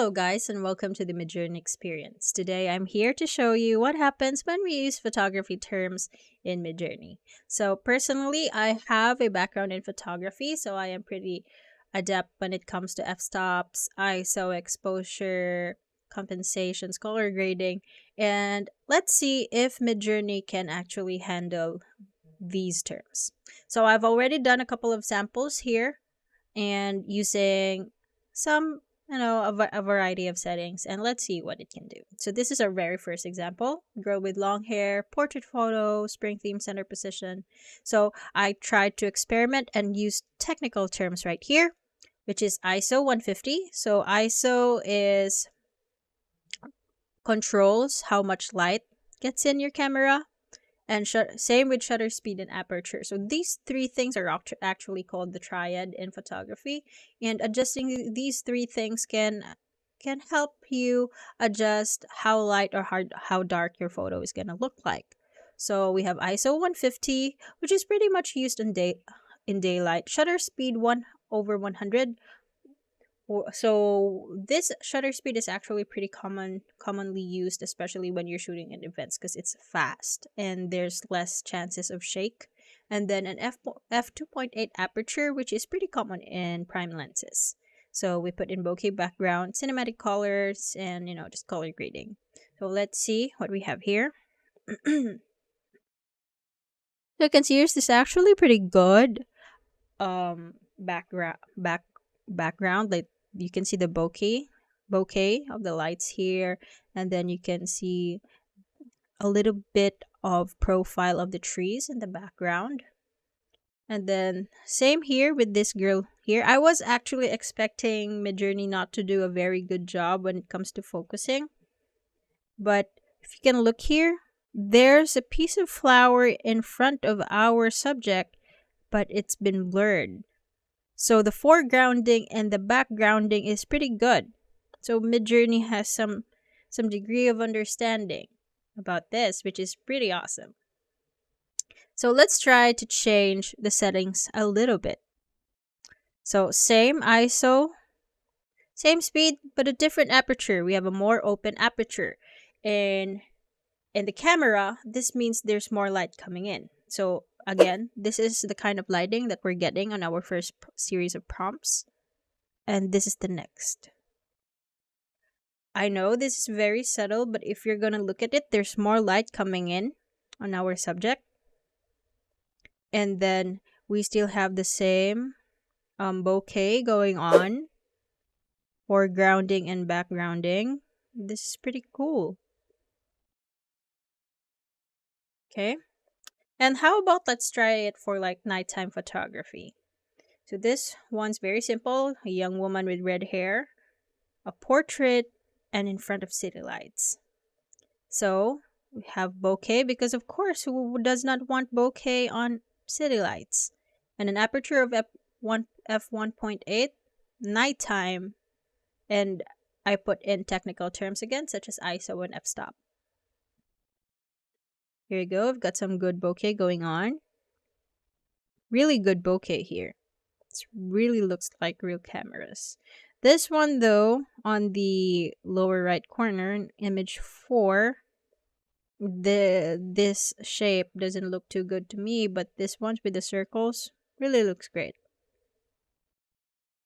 Hello guys and welcome to the Midjourney experience. Today I'm here to show you what happens when we use photography terms in Midjourney. So personally, I have a background in photography, so I am pretty adept when it comes to f-stops, ISO, exposure, compensations, color grading, and let's see if Midjourney can actually handle these terms. So I've already done a couple of samples here and using some a variety of settings, and let's see what it can do. So this is our very first example: girl with long hair, portrait photo, spring theme, center position. So I tried to experiment and use technical terms right here, which is ISO 150. So ISO is controls how much light gets in your camera, and same with shutter speed and aperture. So these three things are actually called the triad in photography, and adjusting these three things can help you adjust how light or how dark your photo is going to look like. So we have ISO 150, which is pretty much used in daylight. Shutter speed 1/100. So this shutter speed is actually pretty commonly used, especially when you're shooting at events, because it's fast and there's less chances of shake. And then an f2.8 aperture, which is pretty common in prime lenses. So we put in bokeh background, cinematic colors, and just color grading. So let's see what we have here. So you can see this is actually pretty good background. Like, you can see the bokeh of the lights here, and then you can see a little bit of profile of the trees in the background. And then same here with this girl here. I was actually expecting Midjourney not to do a very good job when it comes to focusing, but if you can look here, there's a piece of flower in front of our subject, but it's been blurred. So the foregrounding and the backgrounding is pretty good. So Midjourney has some degree of understanding about this, which is pretty awesome. So let's try to change the settings a little bit. So same ISO, same speed, but a different aperture. We have a more open aperture. And in the camera, this means there's more light coming in. So again, this is the kind of lighting that we're getting on our first series of prompts. And this is the next. I know this is very subtle, but if you're going to look at it, there's more light coming in on our subject. And then we still have the same bokeh going on, foregrounding and backgrounding. This is pretty cool. Okay. And how about let's try it for like nighttime photography. So this one's very simple. A young woman with red hair, a portrait, and in front of city lights. So we have bokeh, because of course, who does not want bokeh on city lights? And an aperture of f1.8, nighttime, and I put in technical terms again, such as ISO and f-stop. Here you go. I've got some good bokeh going on. Really good bokeh here. It really looks like real cameras. This one, though, on the lower right corner, in image 4, this shape doesn't look too good to me, but this one with the circles really looks great.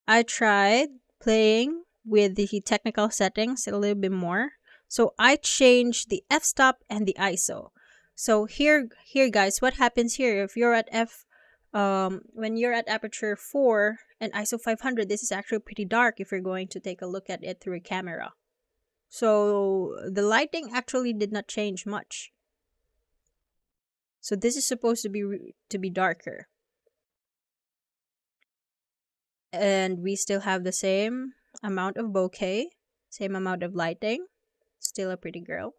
I tried playing with the technical settings a little bit more. So I changed the f-stop and the ISO. So here guys, what happens here, if you're at when you're at aperture 4 and ISO 500, this is actually pretty dark if you're going to take a look at it through a camera. So the lighting actually did not change much. So this is supposed to be darker. And we still have the same amount of bokeh, same amount of lighting, still a pretty girl.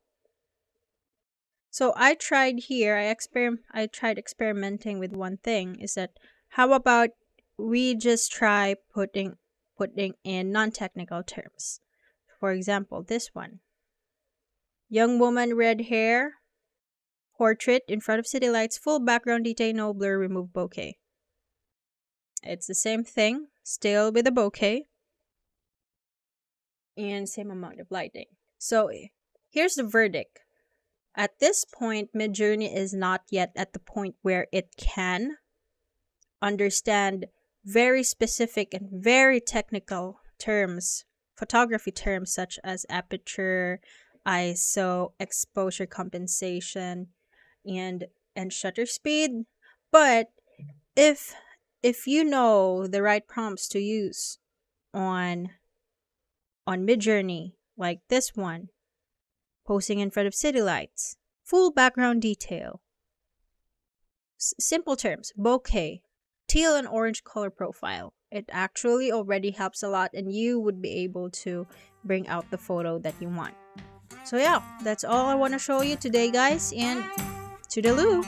So I tried here, I tried experimenting with one thing, is that how about we just try putting in non-technical terms. For example, this one. Young woman, red hair, portrait, in front of city lights, full background detail, no blur, remove bokeh. It's the same thing, still with the bokeh. and same amount of lighting. So here's the verdict. At this point, Midjourney is not yet at the point where it can understand very specific and very technical terms, photography terms such as aperture, ISO, exposure compensation, and shutter speed. But if you know the right prompts to use on Midjourney, like this one, posing in front of city lights, full background detail, simple terms, bokeh, teal and orange color profile, it actually already helps a lot, and you would be able to bring out the photo that you want. So yeah, that's all I want to show you today, guys, and toodaloo!